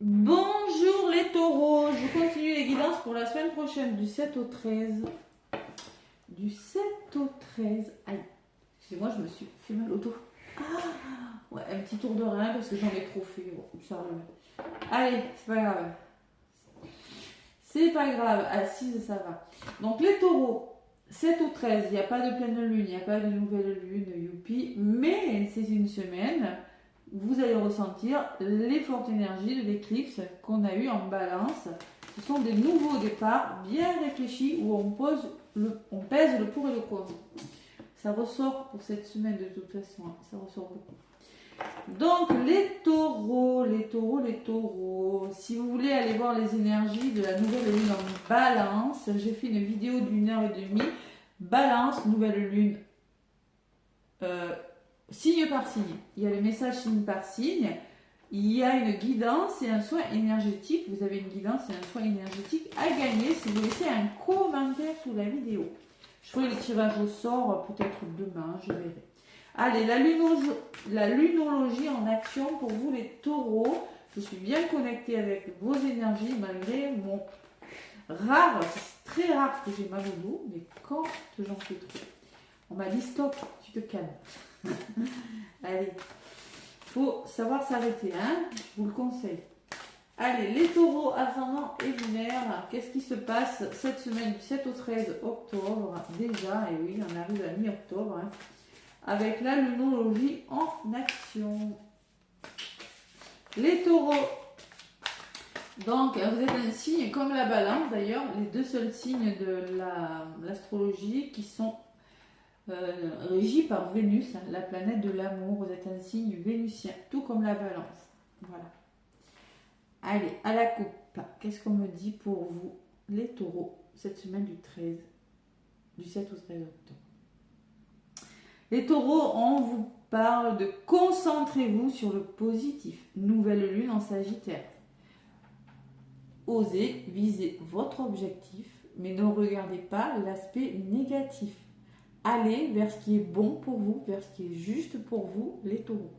Bonjour les taureaux, je continue les guidances pour la semaine prochaine du 7 au 13. Du 7 au 13. Aïe, excusez-moi, je me suis fait mal au dos. Ouais, un petit tour de rein parce que j'en ai trop fait. Bon, ça arrive. Allez, c'est pas grave. C'est pas grave, assise ça va. Donc les taureaux, 7 au 13, il n'y a pas de pleine lune, il n'y a pas de nouvelle lune, youpi, mais c'est une semaine. Vous allez ressentir les fortes énergies de l'éclipse qu'on a eu en balance. Ce sont des nouveaux départs bien réfléchis où on pèse le pour et le contre. Ça ressort pour cette semaine de toute façon, hein. Ça ressort beaucoup. Donc les taureaux, si vous voulez aller voir les énergies de la nouvelle lune en balance, j'ai fait une vidéo d'1 h 30, balance, nouvelle lune, signe par signe. Il y a le message signe par signe, il y a une guidance et un soin énergétique. Vous avez une guidance et un soin énergétique à gagner si vous laissez un commentaire sous la vidéo. Je ferai le tirage au sort peut-être demain, je verrai. Allez, la lunologie en action pour vous les taureaux. Je suis bien connectée avec vos énergies malgré mon rare, c'est très rare que j'ai mal au dos, mais quand j'en fais trop. On m'a dit stop, tu te calmes. Allez, faut savoir s'arrêter, hein, je vous le conseille. Allez, les taureaux, ascendant et lunaire, qu'est-ce qui se passe cette semaine du 7 au 13 octobre déjà, et oui, on arrive à mi-octobre, hein, avec la lunologie en action. Les taureaux, donc vous êtes un signe comme la balance d'ailleurs, les deux seuls signes de l'astrologie qui sont régis par Vénus, hein, la planète de l'amour. Vous êtes un signe vénusien, tout comme la balance. Voilà. Allez, à la coupe. Qu'est-ce qu'on me dit pour vous, les taureaux, cette semaine du 7 au 13 octobre? Les taureaux, on vous parle de concentrez-vous sur le positif. Nouvelle lune en Sagittaire. Osez viser votre objectif, mais ne regardez pas l'aspect négatif. Allez vers ce qui est bon pour vous, vers ce qui est juste pour vous, les taureaux.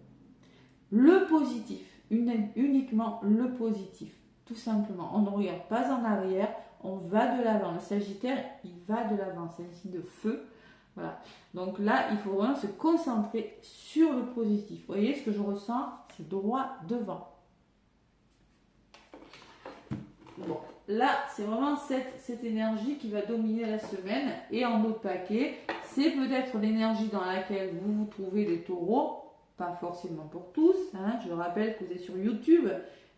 Le positif, uniquement le positif, tout simplement. On ne regarde pas en arrière, on va de l'avant. Le Sagittaire, il va de l'avant, c'est un signe de feu. Voilà. Donc là, il faut vraiment se concentrer sur le positif. Vous voyez, ce que je ressens, c'est droit devant. Bon, là, c'est vraiment cette énergie qui va dominer la semaine. Et en autre paquet, c'est peut-être l'énergie dans laquelle vous vous trouvez les taureaux. Pas forcément pour tous, hein. Je rappelle que vous êtes sur YouTube,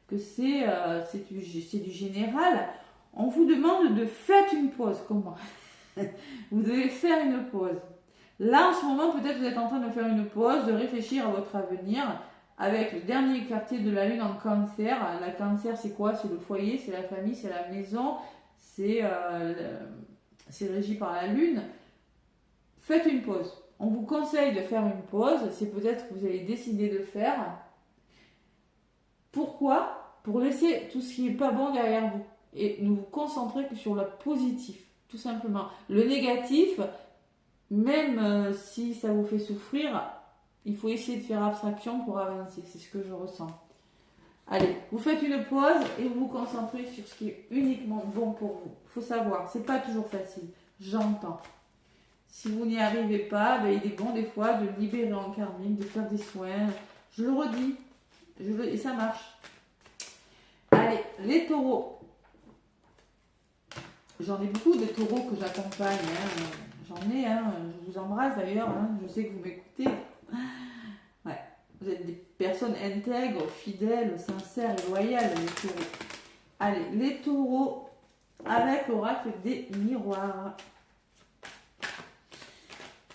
que c'est du général. On vous demande de faire une pause. Comment? Vous devez faire une pause. Là, en ce moment, peut-être vous êtes en train de faire une pause, de réfléchir à votre avenir avec le dernier quartier de la lune en cancer. La cancer, c'est quoi? C'est le foyer, c'est la famille, c'est la maison, c'est régi par la lune. Faites une pause. On vous conseille de faire une pause. C'est peut-être que vous allez décider de faire. Pourquoi? Pour laisser tout ce qui n'est pas bon derrière vous et ne vous concentrer que sur le positif, tout simplement. Le négatif, même si ça vous fait souffrir, il faut essayer de faire abstraction pour avancer. C'est ce que je ressens. Allez, vous faites une pause et vous vous concentrez sur ce qui est uniquement bon pour vous. Il faut savoir, c'est pas toujours facile. J'entends. Si vous n'y arrivez pas, ben, il est bon des fois de libérer en karmique, de faire des soins. Je le redis, et ça marche. Allez, les taureaux. J'en ai beaucoup de taureaux que j'accompagne. Hein. J'en ai, hein. Je vous embrasse d'ailleurs. Hein. Je sais que vous m'écoutez. Ouais. Vous êtes des personnes intègres, fidèles, sincères et loyales, les taureaux. Allez, les taureaux avec l'oracle des miroirs.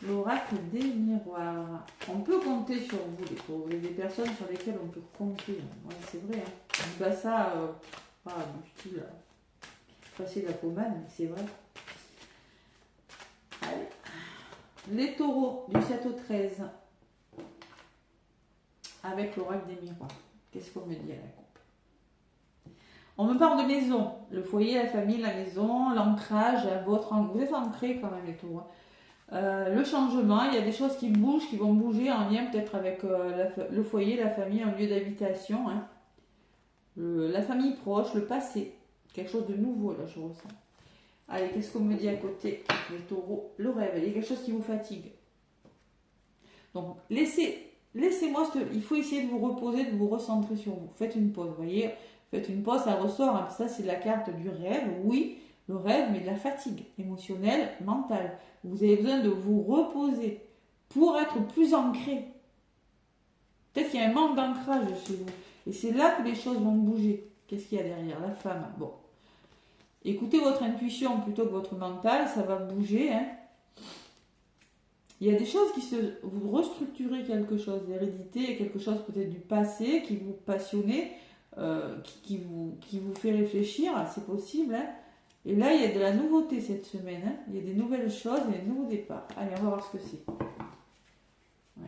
L'oracle des miroirs. On peut compter sur vous, les taureaux. Il y a des personnes sur lesquelles on peut compter. Ouais, c'est vrai. Hein. Je dis pas ça du style passer de la pommade, mais c'est vrai. Allez. Les taureaux du 7 au 13 avec l'oracle des miroirs. Qu'est-ce qu'on me dit à la coupe? On me parle de maison. Le foyer, la famille, la maison, l'ancrage, vous êtes ancrés quand même, les taureaux. Le changement, il y a des choses qui bougent, qui vont bouger en lien peut-être avec le foyer, la famille, un lieu d'habitation. Hein. la famille proche, le passé. Quelque chose de nouveau, là, je ressens. Allez, qu'est-ce qu'on me dit à côté, les taureaux? Le rêve, il y a quelque chose qui vous fatigue. Donc, laissez-moi, il faut essayer de vous reposer, de vous recentrer sur vous. Faites une pause, vous voyez. Faites une pause, ça ressort. Hein. Ça, c'est la carte du rêve. Oui, le rêve, mais de la fatigue émotionnelle, mentale. Vous avez besoin de vous reposer pour être plus ancré. Peut-être qu'il y a un manque d'ancrage chez vous. Et c'est là que les choses vont bouger. Qu'est-ce qu'il y a derrière? La femme. Bon. Écoutez votre intuition plutôt que votre mental, ça va bouger. Hein. Il y a des choses qui se... Vous restructurez quelque chose d'hérédité, quelque chose peut-être du passé qui vous passionnait, qui vous fait réfléchir, c'est possible. Hein. Et là, il y a de la nouveauté cette semaine. Hein. Il y a des nouvelles choses, il y a des nouveaux départs. Allez, on va voir ce que c'est. Ouais.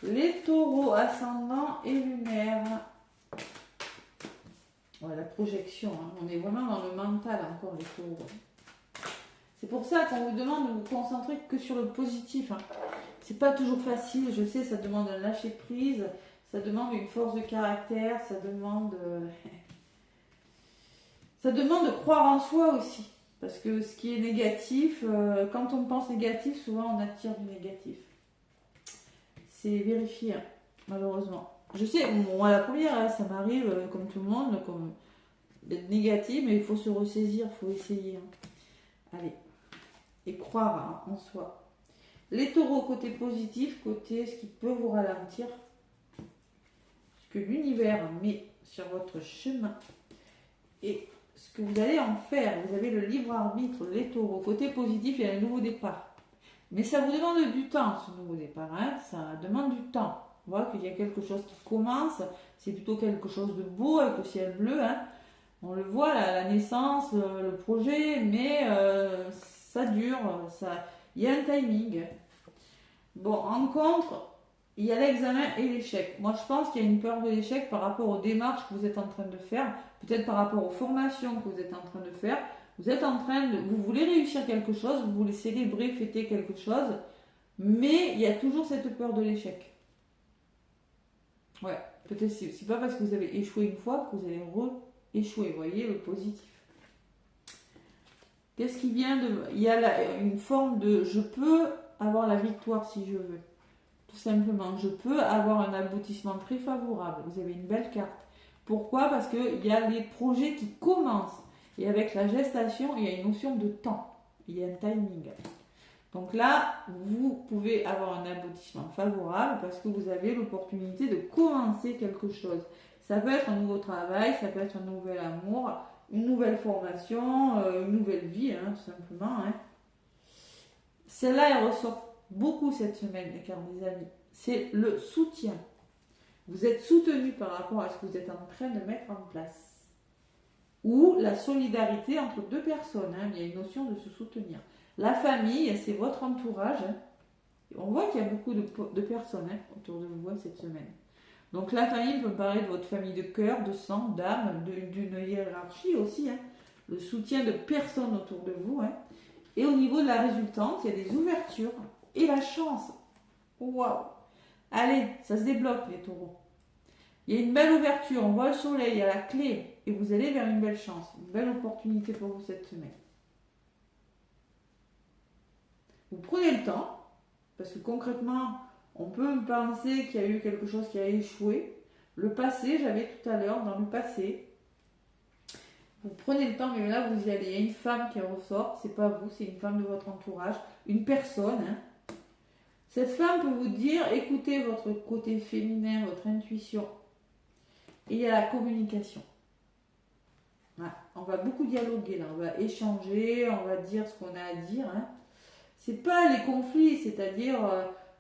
Les taureaux ascendants et lunaires. Ouais, la projection, hein. On est vraiment dans le mental encore, les taureaux. C'est pour ça qu'on vous demande de vous concentrer que sur le positif. Hein. C'est pas toujours facile, je sais, ça demande un lâcher prise, ça demande une force de caractère, ça demande de croire en soi aussi. Parce que ce qui est négatif, quand on pense négatif, souvent on attire du négatif. C'est vérifié, hein, malheureusement. Je sais, moi la première, hein, ça m'arrive comme tout le monde, d'être négatif, mais il faut se ressaisir, il faut essayer. Hein. Allez, et croire en soi. Les taureaux, côté positif, côté ce qui peut vous ralentir, ce que l'univers met sur votre chemin, et ce que vous allez en faire. Vous avez le libre arbitre, les taureaux. Côté positif, il y a un nouveau départ. Mais ça vous demande du temps, ce nouveau départ. Hein. Ça demande du temps. On voit qu'il y a quelque chose qui commence. C'est plutôt quelque chose de beau avec le ciel bleu. Hein. On le voit, la naissance, le projet, mais ça dure. Il y a un timing. Bon, en contre, il y a l'examen et l'échec. Moi, je pense qu'il y a une peur de l'échec par rapport aux démarches que vous êtes en train de faire, peut-être par rapport aux formations que vous êtes en train de faire. Vous voulez réussir quelque chose, vous voulez célébrer, fêter quelque chose, mais il y a toujours cette peur de l'échec. Ouais, peut-être c'est pas parce que vous avez échoué une fois que vous allez échouer, vous voyez, le positif. Qu'est-ce qui vient de... Il y a une forme de... Je peux avoir la victoire si je veux. Tout simplement, je peux avoir un aboutissement très favorable. Vous avez une belle carte. Pourquoi? Parce qu'il y a les projets qui commencent. Et avec la gestation, il y a une notion de temps. Il y a un timing. Donc là, vous pouvez avoir un aboutissement favorable parce que vous avez l'opportunité de commencer quelque chose. Ça peut être un nouveau travail, ça peut être un nouvel amour, une nouvelle formation, une nouvelle vie, hein, tout simplement. Hein. Celle-là, elle ressort beaucoup cette semaine, les cartes des amis. C'est le soutien. Vous êtes soutenu par rapport à ce que vous êtes en train de mettre en place. Ou la solidarité entre deux personnes. Hein. Il y a une notion de se soutenir. La famille, c'est votre entourage. Hein. On voit qu'il y a beaucoup de personnes autour de vous cette semaine. Donc la famille peut parler de votre famille de cœur, de sang, d'âme, d'une hiérarchie aussi. Hein. Le soutien de personnes autour de vous. Hein. Et au niveau de la résultante, il y a des ouvertures et la chance. Waouh! Allez, ça se débloque les taureaux. Il y a une belle ouverture, on voit le soleil, il y a la clé. Et vous allez vers une belle chance, une belle opportunité pour vous cette semaine. Vous prenez le temps, parce que concrètement, on peut penser qu'il y a eu quelque chose qui a échoué. Le passé, j'avais tout à l'heure, dans le passé, vous prenez le temps, mais là vous y allez. Il y a une femme qui ressort, c'est pas vous, c'est une femme de votre entourage, une personne. Hein. Cette femme peut vous dire, écoutez votre côté féminin, votre intuition. Et il y a la communication. Voilà. On va beaucoup dialoguer là, on va échanger, on va dire ce qu'on a à dire. Hein. C'est pas les conflits, c'est-à-dire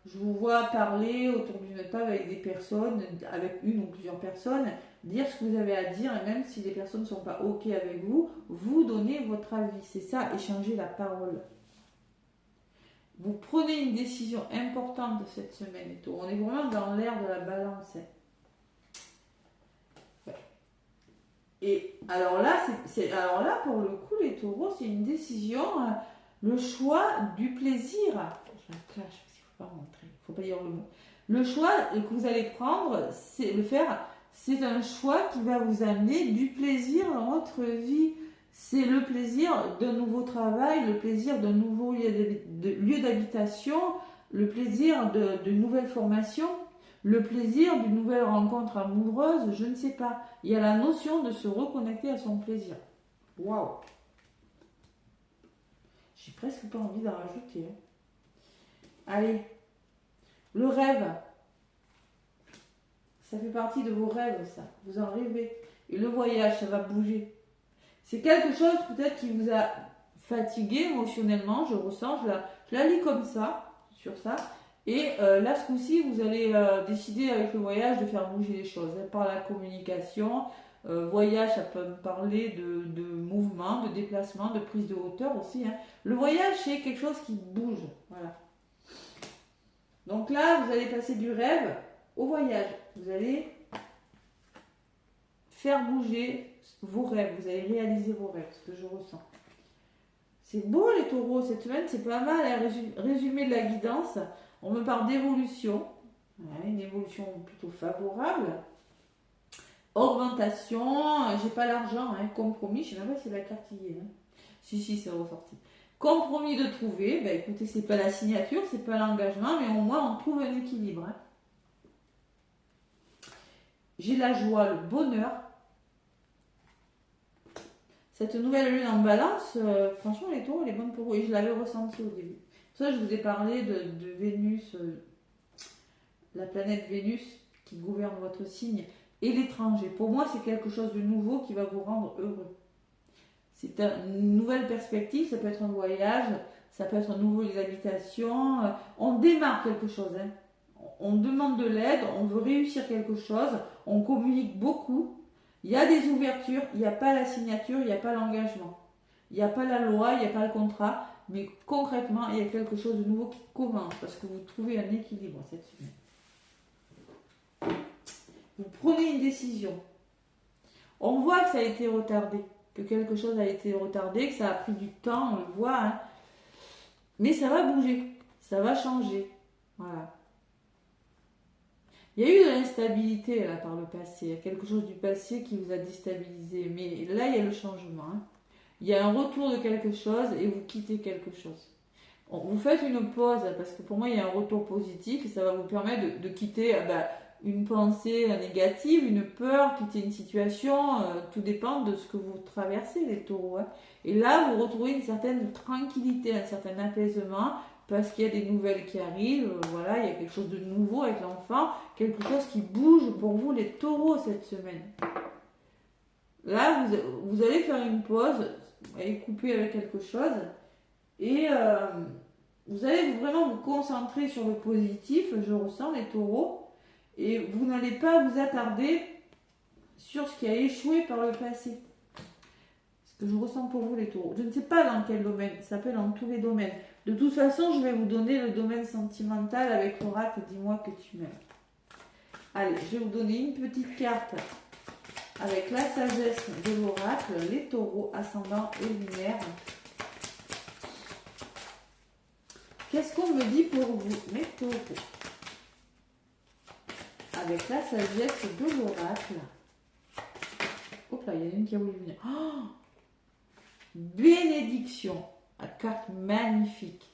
je vous vois parler autour d'une table avec des personnes, avec une ou plusieurs personnes, dire ce que vous avez à dire, et même si les personnes ne sont pas OK avec vous, vous donnez votre avis. C'est ça, échanger la parole. Vous prenez une décision importante cette semaine. Et tout. On est vraiment dans l'ère de la balance. Ouais. Et alors là, pour le coup, les taureaux, c'est une décision, le choix du plaisir. Je la clash parce qu'il ne faut pas montrer, il ne faut pas dire le mot. Le choix que vous allez prendre, c'est le faire, c'est un choix qui va vous amener du plaisir dans votre vie. C'est le plaisir d'un nouveau travail, le plaisir d'un nouveau lieu d'habitation, le plaisir de nouvelles formations, le plaisir d'une nouvelle rencontre amoureuse, je ne sais pas. Il y a la notion de se reconnecter à son plaisir. Waouh! J'ai presque pas envie d'en rajouter. Allez, le rêve. Ça fait partie de vos rêves, ça. Vous en rêvez. Et le voyage, ça va bouger. C'est quelque chose peut-être qui vous a fatigué émotionnellement, je ressens. Je la lis comme ça, sur ça. Et là, ce coup-ci, vous allez décider avec le voyage de faire bouger les choses. Hein, par la communication. Voyage, ça peut me parler de mouvement, de déplacement, de prise de hauteur aussi. Hein. Le voyage, c'est quelque chose qui bouge. Voilà. Donc là, vous allez passer du rêve au voyage. Vous allez faire bouger vos rêves. Vous allez réaliser vos rêves, ce que je ressens. C'est beau les taureaux, cette semaine, c'est pas mal. Hein. Résumé de la guidance, on me parle d'évolution. Ouais, une évolution plutôt favorable. Augmentation, j'ai pas l'argent, hein. Compromis, je sais même pas si c'est la carte y est. Hein. Si, c'est ressorti. Compromis de trouver, ben écoutez, c'est pas la signature, c'est pas l'engagement, mais au moins on trouve un équilibre. Hein. J'ai la joie, le bonheur. Cette nouvelle lune en balance, franchement les taureaux, elle est bonne pour vous. Et je l'avais ressenti au début. Pour ça, je vous ai parlé de Vénus, la planète Vénus qui gouverne votre signe. Et l'étranger. Pour moi, c'est quelque chose de nouveau qui va vous rendre heureux. C'est une nouvelle perspective, ça peut être un voyage, ça peut être un nouveau lieu d'habitation. On démarre quelque chose. Hein. On demande de l'aide, on veut réussir quelque chose, on communique beaucoup. Il y a des ouvertures, il n'y a pas la signature, il n'y a pas l'engagement. Il n'y a pas la loi, il n'y a pas le contrat, mais concrètement, il y a quelque chose de nouveau qui commence parce que vous trouvez un équilibre cette semaine. Vous prenez une décision. On voit que ça a été retardé, que quelque chose a été retardé, que ça a pris du temps, on le voit. Hein. Mais ça va bouger, ça va changer. Voilà. Il y a eu de l'instabilité là par le passé, il y a quelque chose du passé qui vous a déstabilisé. Mais là, il y a le changement. Hein. Il y a un retour de quelque chose et vous quittez quelque chose. Vous faites une pause parce que pour moi, il y a un retour positif et ça va vous permettre de quitter... une pensée négative, une peur, quitter une situation, tout dépend de ce que vous traversez les taureaux. Hein. Et là, vous retrouvez une certaine tranquillité, un certain apaisement, parce qu'il y a des nouvelles qui arrivent, voilà, il y a quelque chose de nouveau avec l'enfant, quelque chose qui bouge pour vous les taureaux cette semaine. Là, vous allez faire une pause, vous allez couper avec quelque chose, et vous allez vraiment vous concentrer sur le positif, je ressens les taureaux, et vous n'allez pas vous attarder sur ce qui a échoué par le passé. Ce que je ressens pour vous les taureaux. Je ne sais pas dans quel domaine, ça peut dans tous les domaines. De toute façon, je vais vous donner le domaine sentimental avec l'oracle, dis-moi que tu m'aimes. Allez, je vais vous donner une petite carte avec la sagesse de l'oracle, les taureaux, ascendant et lunaire. Qu'est-ce qu'on me dit pour vous, mes taureaux? Avec la sagesse de l'oracle. Hop là, il y en a une qui a voulu venir. Oh, bénédiction. La carte magnifique.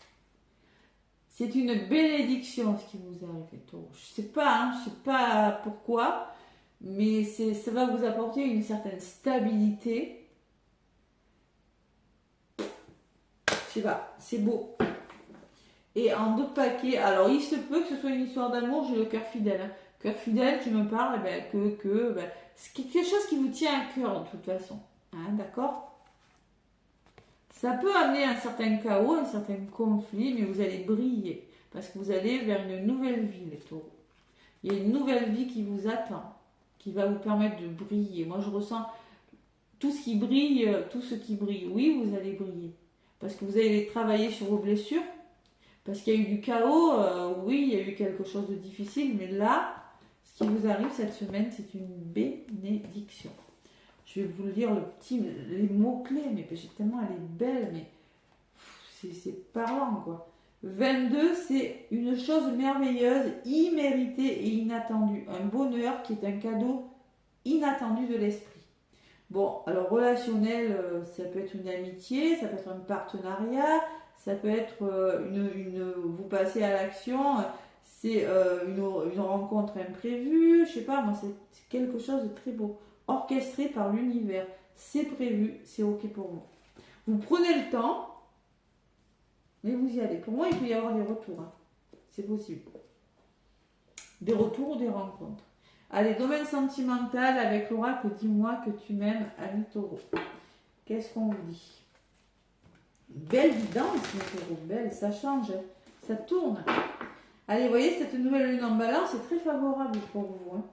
C'est une bénédiction ce qui vous arrive, les taureaux. Je sais pas pourquoi, mais ça va vous apporter une certaine stabilité. Je sais pas, c'est beau. Et en d'autres paquets, alors il se peut que ce soit une histoire d'amour, j'ai le cœur fidèle. Hein. Cœur fidèle qui me parle, c'est quelque chose qui vous tient à cœur de toute façon. Hein, d'accord? Ça peut amener un certain chaos, un certain conflit, mais vous allez briller. Parce que vous allez vers une nouvelle vie, les taureaux. Il y a une nouvelle vie qui vous attend, qui va vous permettre de briller. Moi, je ressens tout ce qui brille, tout ce qui brille. Oui, vous allez briller. Parce que vous allez travailler sur vos blessures. Parce qu'il y a eu du chaos, oui, il y a eu quelque chose de difficile, mais là, ce qui vous arrive cette semaine, c'est une bénédiction. Je vais vous lire les mots-clés, mais tellement elle est belle, mais c'est parlant, quoi. 22, c'est une chose merveilleuse, imméritée et inattendue. Un bonheur qui est un cadeau inattendu de l'esprit. Bon, alors relationnel, ça peut être une amitié, ça peut être un partenariat, ça peut être vous passez à l'action, c'est une rencontre imprévue, je sais pas, moi c'est quelque chose de très beau, orchestré par l'univers, c'est prévu, c'est ok pour vous. Vous prenez le temps, mais vous y allez. Pour moi, il peut y avoir des retours, hein. C'est possible. Des retours ou des rencontres. Allez, domaine sentimental avec l'oracle, dis-moi que tu m'aimes, ami Taureau. Qu'est-ce qu'on vous dit? Belle guidance, mes taureaux, belle, ça change, ça tourne. Allez, vous voyez, cette nouvelle lune en balance est très favorable pour vous. Hein.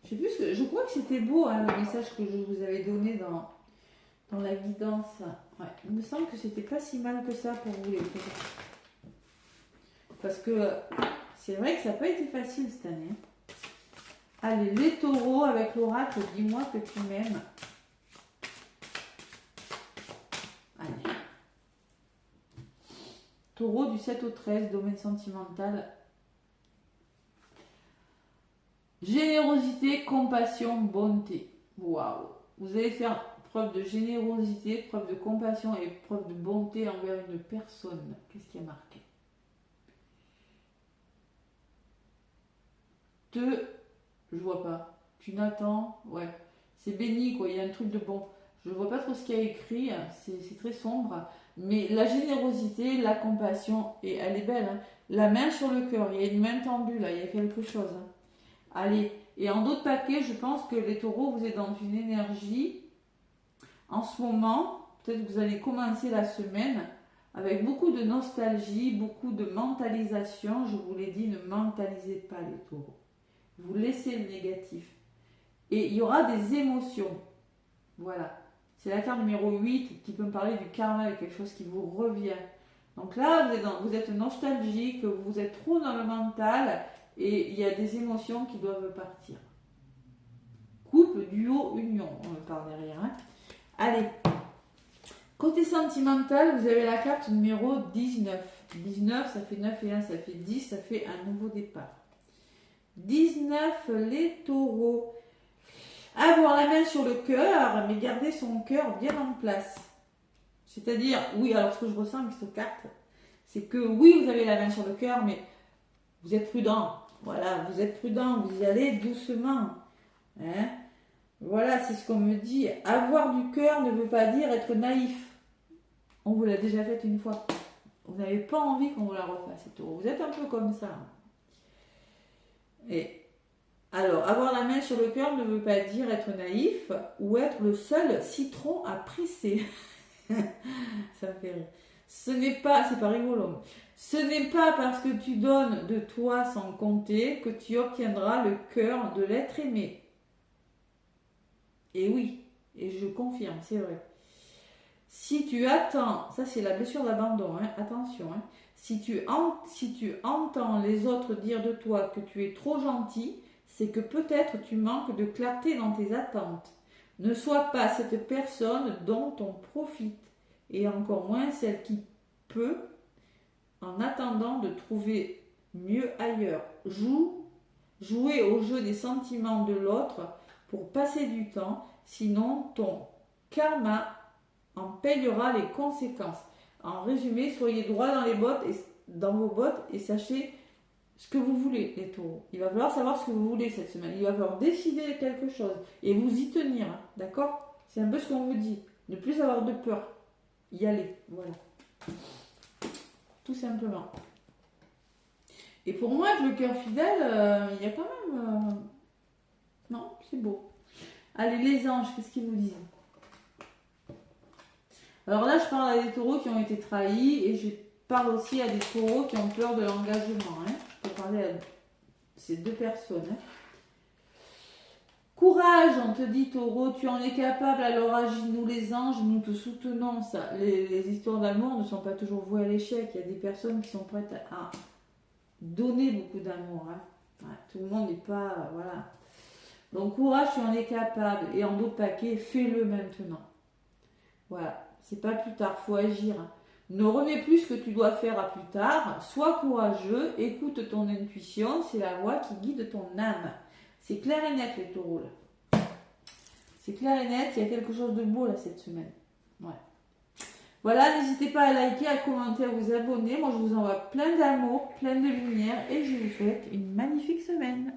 Je crois que c'était beau, hein, le message que je vous avais donné dans la guidance. Ouais, il me semble que c'était pas si mal que ça pour vous les taureaux. Parce que c'est vrai que ça n'a pas été facile cette année. Hein. Allez, les taureaux avec l'oracle, dis-moi que tu m'aimes. Allez. Taureau du 7 au 13, domaine sentimental. Générosité, compassion, bonté. Waouh. Vous allez faire preuve de générosité, preuve de compassion et preuve de bonté envers une personne. Qu'est-ce qui a marqué? Je vois pas. Tu n'attends, ouais. C'est béni, quoi. Il y a un truc de bon. Je vois pas trop ce qu'il y a écrit. C'est très sombre. Mais la générosité, la compassion, et elle est belle. Hein. La main sur le cœur. Il y a une main tendue, là. Il y a quelque chose. Hein. Allez. Et en d'autres paquets, je pense que les taureaux, vous êtes dans une énergie. En ce moment, peut-être que vous allez commencer la semaine avec beaucoup de nostalgie, beaucoup de mentalisation. Je vous l'ai dit, ne mentalisez pas les taureaux. Vous laissez le négatif. Et il y aura des émotions. Voilà. C'est la carte numéro 8 qui peut me parler du karma, avec quelque chose qui vous revient. Donc là, vous êtes nostalgique, vous êtes trop dans le mental et il y a des émotions qui doivent partir. Couple, duo, union, on me parle derrière. Hein. Allez. Côté sentimental, vous avez la carte numéro 19. 19, ça fait 9 et 1, ça fait 10, ça fait un nouveau départ. 19, les taureaux. Avoir la main sur le cœur, mais garder son cœur bien en place. C'est-à-dire, oui, alors ce que je ressens avec cette carte, c'est que oui, vous avez la main sur le cœur, mais vous êtes prudent. Voilà, vous êtes prudent, vous y allez doucement. Hein? Voilà, c'est ce qu'on me dit. Avoir du cœur ne veut pas dire être naïf. On vous l'a déjà fait une fois. Vous n'avez pas envie qu'on vous la refasse, c'est tout. Vous êtes un peu comme ça. Et alors, avoir la main sur le cœur ne veut pas dire être naïf ou être le seul citron à presser. Ça me fait rire. C'est pas rigolo. Ce n'est pas parce que tu donnes de toi sans compter que tu obtiendras le cœur de l'être aimé. Et oui, et je confirme, c'est vrai. Si tu attends, ça c'est la blessure d'abandon, hein, attention. Hein. Si tu entends les autres dire de toi que tu es trop gentil, c'est que peut-être tu manques de clarté dans tes attentes. Ne sois pas cette personne dont on profite, et encore moins celle qui peut, en attendant de trouver mieux ailleurs. Jouer au jeu des sentiments de l'autre pour passer du temps, sinon ton karma en payera les conséquences. En résumé, soyez droit dans vos bottes et sachez ce que vous voulez, les taureaux. Il va falloir savoir ce que vous voulez cette semaine. Il va falloir décider quelque chose et vous y tenir, hein, d'accord? C'est un peu ce qu'on vous dit. Ne plus avoir de peur. Y aller, voilà. Tout simplement. Et pour moi, avec le cœur fidèle, il y a quand même... Non, c'est beau. Allez, les anges, qu'est-ce qu'ils vous disent? Alors là, je parle à des taureaux qui ont été trahis et je parle aussi à des taureaux qui ont peur de l'engagement. Hein. Je peux parler à ces deux personnes. Hein. Courage, on te dit taureau, tu en es capable, alors agis, nous les anges, nous te soutenons. Ça. Les histoires d'amour ne sont pas toujours vouées à l'échec. Il y a des personnes qui sont prêtes à donner beaucoup d'amour. Hein. Ouais, tout le monde n'est pas... voilà. Donc courage, tu en es capable. Et en d'autres paquets, fais-le maintenant. Voilà. C'est pas plus tard, faut agir. Ne remets plus ce que tu dois faire à plus tard. Sois courageux, écoute ton intuition, c'est la voix qui guide ton âme. C'est clair et net les taureaux là. C'est clair et net, il y a quelque chose de beau là cette semaine. Ouais. Voilà, n'hésitez pas à liker, à commenter, à vous abonner. Moi je vous envoie plein d'amour, plein de lumière et je vous souhaite une magnifique semaine.